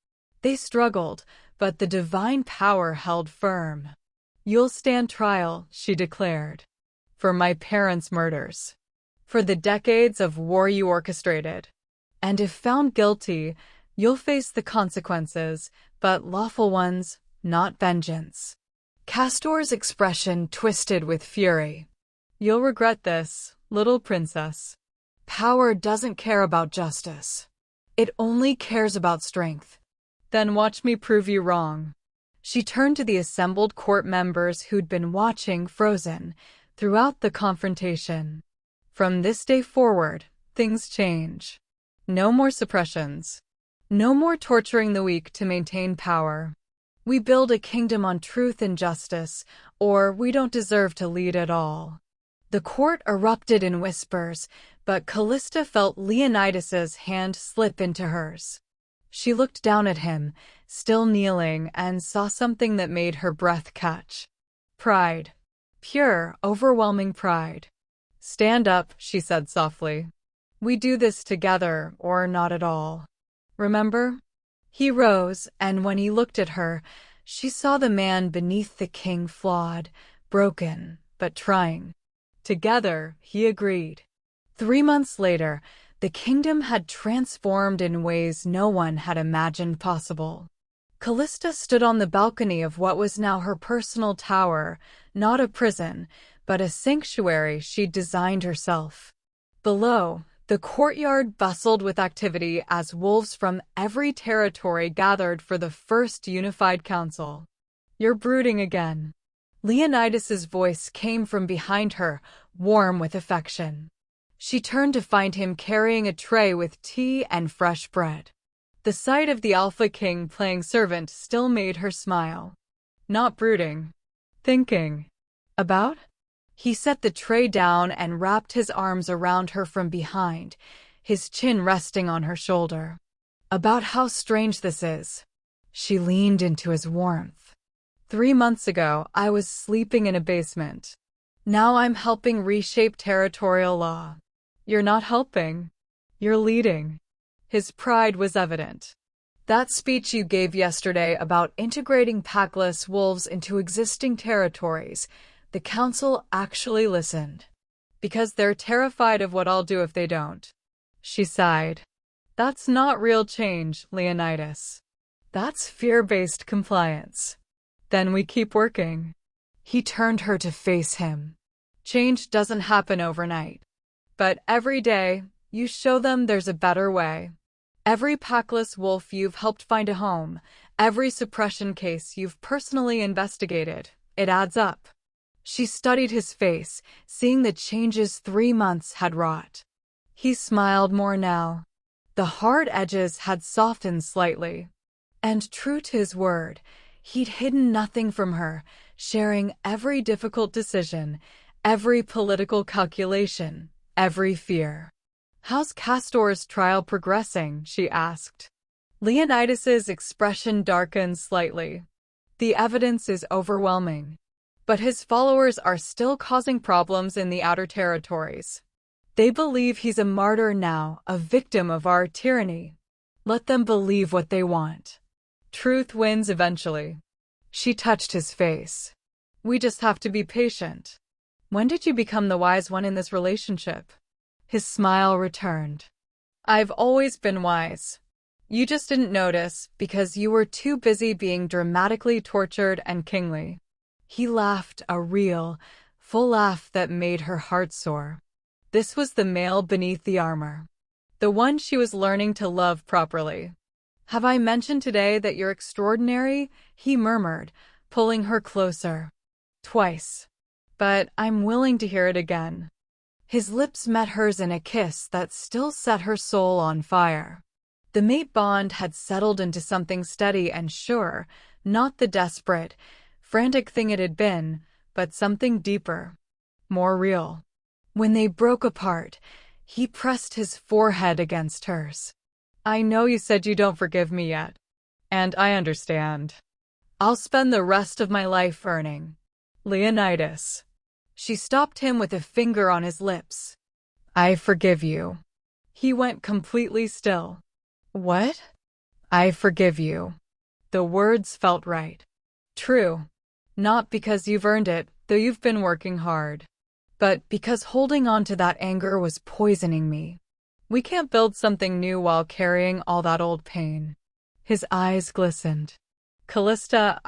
They struggled, but the divine power held firm. You'll stand trial, she declared. For my parents' murders. For the decades of war you orchestrated. And if found guilty, you'll face the consequences, but lawful ones, not vengeance. Castor's expression twisted with fury. You'll regret this, little princess. Power doesn't care about justice. It only cares about strength. Then watch me prove you wrong. She turned to the assembled court members who'd been watching, frozen, throughout the confrontation. From this day forward, things change. No more suppressions. No more torturing the weak to maintain power. We build a kingdom on truth and justice, or we don't deserve to lead at all. The court erupted in whispers, but Callista felt Leonidas's hand slip into hers. She looked down at him, still kneeling, and saw something that made her breath catch. Pride. Pure, overwhelming pride. Stand up, she said softly. We do this together, or not at all. Remember? He rose, and when he looked at her, she saw the man beneath the king, flawed, broken, but trying. Together, he agreed. 3 months later, the kingdom had transformed in ways no one had imagined possible. Callista stood on the balcony of what was now her personal tower, not a prison, but a sanctuary she'd designed herself. Below, the courtyard bustled with activity as wolves from every territory gathered for the first unified council. You're brooding again. Leonidas's voice came from behind her, warm with affection. She turned to find him carrying a tray with tea and fresh bread. The sight of the Alpha King playing servant still made her smile. Not brooding. Thinking. About? He set the tray down and wrapped his arms around her from behind, his chin resting on her shoulder. About how strange this is. She leaned into his warmth. 3 months ago, I was sleeping in a basement. Now I'm helping reshape territorial law. You're not helping. You're leading. His pride was evident. That speech you gave yesterday about integrating packless wolves into existing territories, the council actually listened. Because they're terrified of what I'll do if they don't. She sighed. That's not real change, Leonidas. That's fear-based compliance. Then we keep working. He turned her to face him. Change doesn't happen overnight. But every day, you show them there's a better way. Every packless wolf you've helped find a home, every suppression case you've personally investigated, it adds up. She studied his face, seeing the changes 3 months had wrought. He smiled more now. The hard edges had softened slightly. And true to his word, he'd hidden nothing from her, sharing every difficult decision, every political calculation, every fear. How's Castor's trial progressing? She asked. Leonidas's expression darkened slightly. The evidence is overwhelming. But his followers are still causing problems in the outer territories. They believe he's a martyr now, a victim of our tyranny. Let them believe what they want. Truth wins eventually. She touched his face. We just have to be patient. When did you become the wise one in this relationship? His smile returned. I've always been wise. You just didn't notice because you were too busy being dramatically tortured and kingly. He laughed, a real, full laugh that made her heart soar. This was the male beneath the armor. The one she was learning to love properly. Have I mentioned today that you're extraordinary? He murmured, pulling her closer. Twice. But I'm willing to hear it again. His lips met hers in a kiss that still set her soul on fire. The mate bond had settled into something steady and sure, not the desperate, frantic thing it had been, but something deeper, more real. When they broke apart, he pressed his forehead against hers. I know you said you don't forgive me yet. And I understand. I'll spend the rest of my life earning. Leonidas. She stopped him with a finger on his lips. I forgive you. He went completely still. What? I forgive you. The words felt right. True. Not because you've earned it, though you've been working hard. But because holding on to that anger was poisoning me. We can't build something new while carrying all that old pain. His eyes glistened. Callista,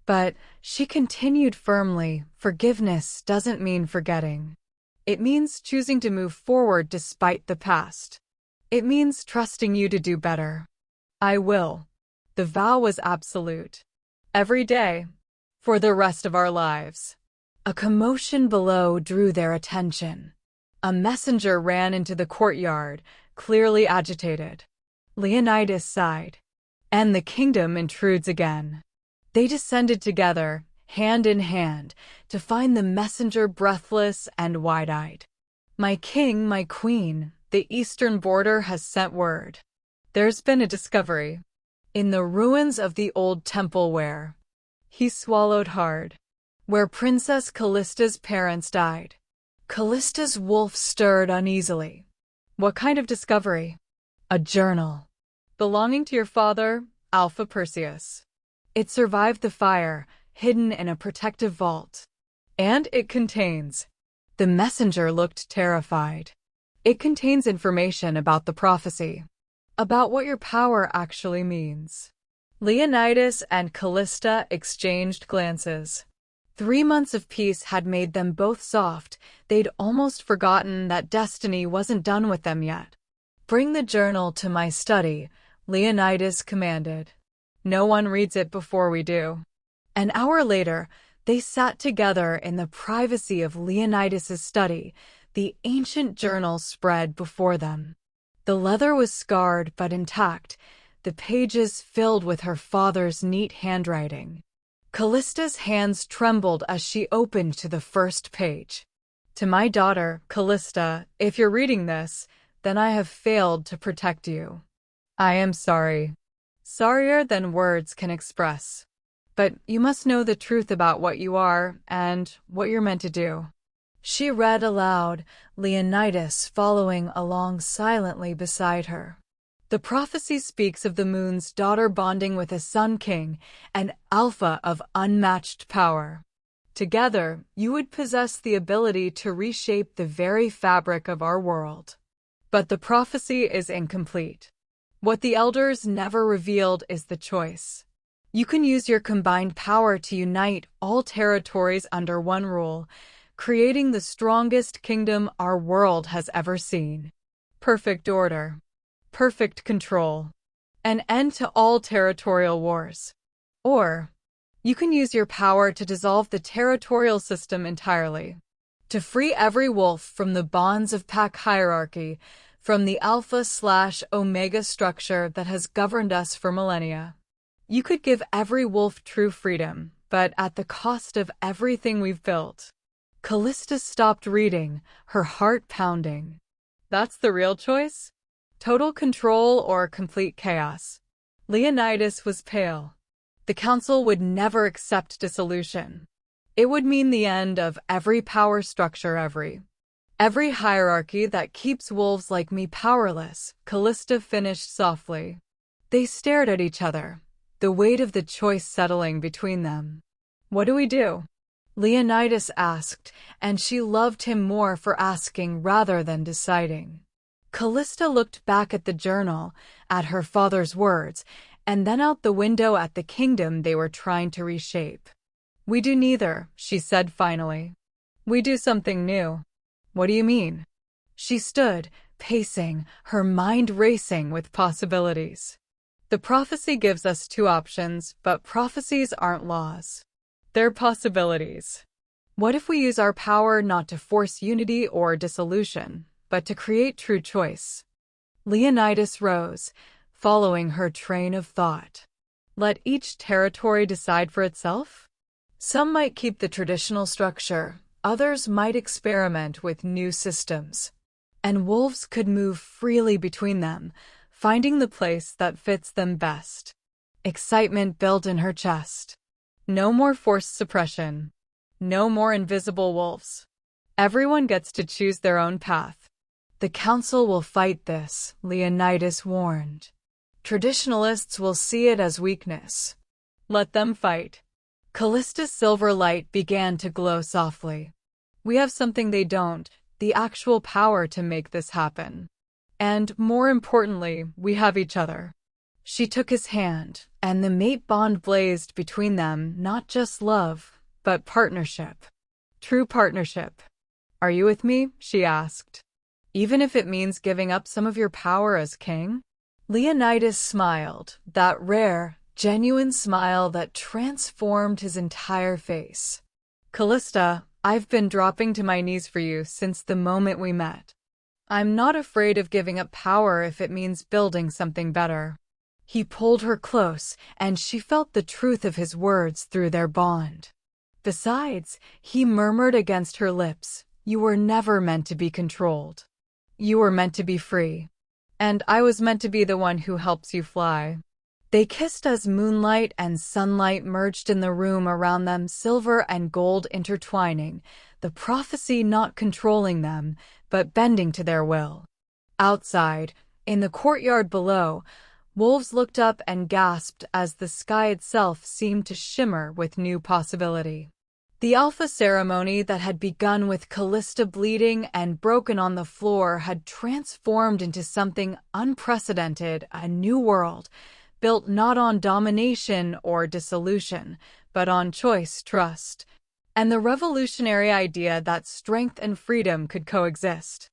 But she continued firmly, forgiveness doesn't mean forgetting. It means choosing to move forward despite the past. It means trusting you to do better. I will. The vow was absolute. Every day. For the rest of our lives. A commotion below drew their attention. A messenger ran into the courtyard, clearly agitated. Leonidas sighed. And the kingdom intrudes again. They descended together, hand in hand, to find the messenger breathless and wide-eyed. My king, my queen, the eastern border has sent word. There's been a discovery. In the ruins of the old temple where... He swallowed hard. Where Princess Callista's parents died. Callista's wolf stirred uneasily. What kind of discovery? A journal. Belonging to your father, Alpha Perseus. It survived the fire, hidden in a protective vault. And it contains... The messenger looked terrified. It contains information about the prophecy. About what your power actually means. Leonidas and Callista exchanged glances. 3 months of peace had made them both soft. They'd almost forgotten that destiny wasn't done with them yet. Bring the journal to my study, Leonidas commanded. No one reads it before we do. An hour later, they sat together in the privacy of Leonidas's study, the ancient journal spread before them. The leather was scarred but intact, the pages filled with her father's neat handwriting. Callista's hands trembled as she opened to the first page. To my daughter, Callista, if you're reading this, then I have failed to protect you. I am sorry. Sorrier than words can express. But you must know the truth about what you are and what you're meant to do. She read aloud, Leonidas following along silently beside her. The prophecy speaks of the moon's daughter bonding with a sun king, an alpha of unmatched power. Together, you would possess the ability to reshape the very fabric of our world. But the prophecy is incomplete. What the elders never revealed is the choice. You can use your combined power to unite all territories under one rule, creating the strongest kingdom our world has ever seen. Perfect order. Perfect control. An end to all territorial wars. Or, you can use your power to dissolve the territorial system entirely. To free every wolf from the bonds of pack hierarchy, from the alpha/omega structure that has governed us for millennia. You could give every wolf true freedom, but at the cost of everything we've built. Callista stopped reading, her heart pounding. That's the real choice? Total control or complete chaos? Leonidas was pale. The council would never accept dissolution. It would mean the end of every power structure, every hierarchy that keeps wolves like me powerless, Callista finished softly. They stared at each other, the weight of the choice settling between them. What do we do? Leonidas asked, and she loved him more for asking rather than deciding. Callista looked back at the journal, at her father's words, and then out the window at the kingdom they were trying to reshape. We do neither, she said finally. We do something new. What do you mean? She stood, pacing, her mind racing with possibilities. The prophecy gives us two options, but prophecies aren't laws. They're possibilities. What if we use our power not to force unity or dissolution, but to create true choice? Leonidas rose, following her train of thought. Let each territory decide for itself? Some might keep the traditional structure, others might experiment with new systems. And wolves could move freely between them, finding the place that fits them best. Excitement built in her chest. No more forced suppression. No more invisible wolves. Everyone gets to choose their own path. The council will fight this, Leonidas warned. Traditionalists will see it as weakness. Let them fight. Callista's silver light began to glow softly. We have something they don't, the actual power to make this happen. And, more importantly, we have each other. She took his hand, and the mate bond blazed between them, not just love, but partnership. True partnership. Are you with me? She asked. Even if it means giving up some of your power as king? Leonidas smiled, that rare, genuine smile that transformed his entire face. Callista, I've been dropping to my knees for you since the moment we met. I'm not afraid of giving up power if it means building something better. He pulled her close, and she felt the truth of his words through their bond. Besides, he murmured against her lips, you were never meant to be controlled. You were meant to be free. And I was meant to be the one who helps you fly. They kissed as moonlight and sunlight merged in the room around them, silver and gold intertwining, the prophecy not controlling them, but bending to their will. Outside, in the courtyard below, wolves looked up and gasped as the sky itself seemed to shimmer with new possibility. The Alpha ceremony that had begun with Callista bleeding and broken on the floor had transformed into something unprecedented, a new world, built not on domination or dissolution, but on choice, trust, and the revolutionary idea that strength and freedom could coexist.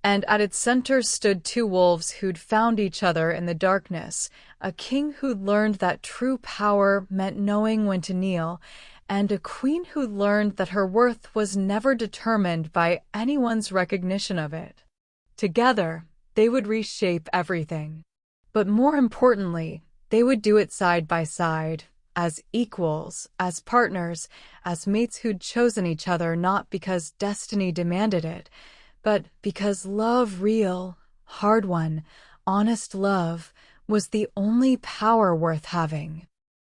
And at its center stood two wolves who'd found each other in the darkness, a king who'd learned that true power meant knowing when to kneel, and a queen who'd learned that her worth was never determined by anyone's recognition of it. Together, they would reshape everything. But more importantly, they would do it side by side, as equals, as partners, as mates who'd chosen each other not because destiny demanded it, but because love, real, hard-won, honest love, was the only power worth having.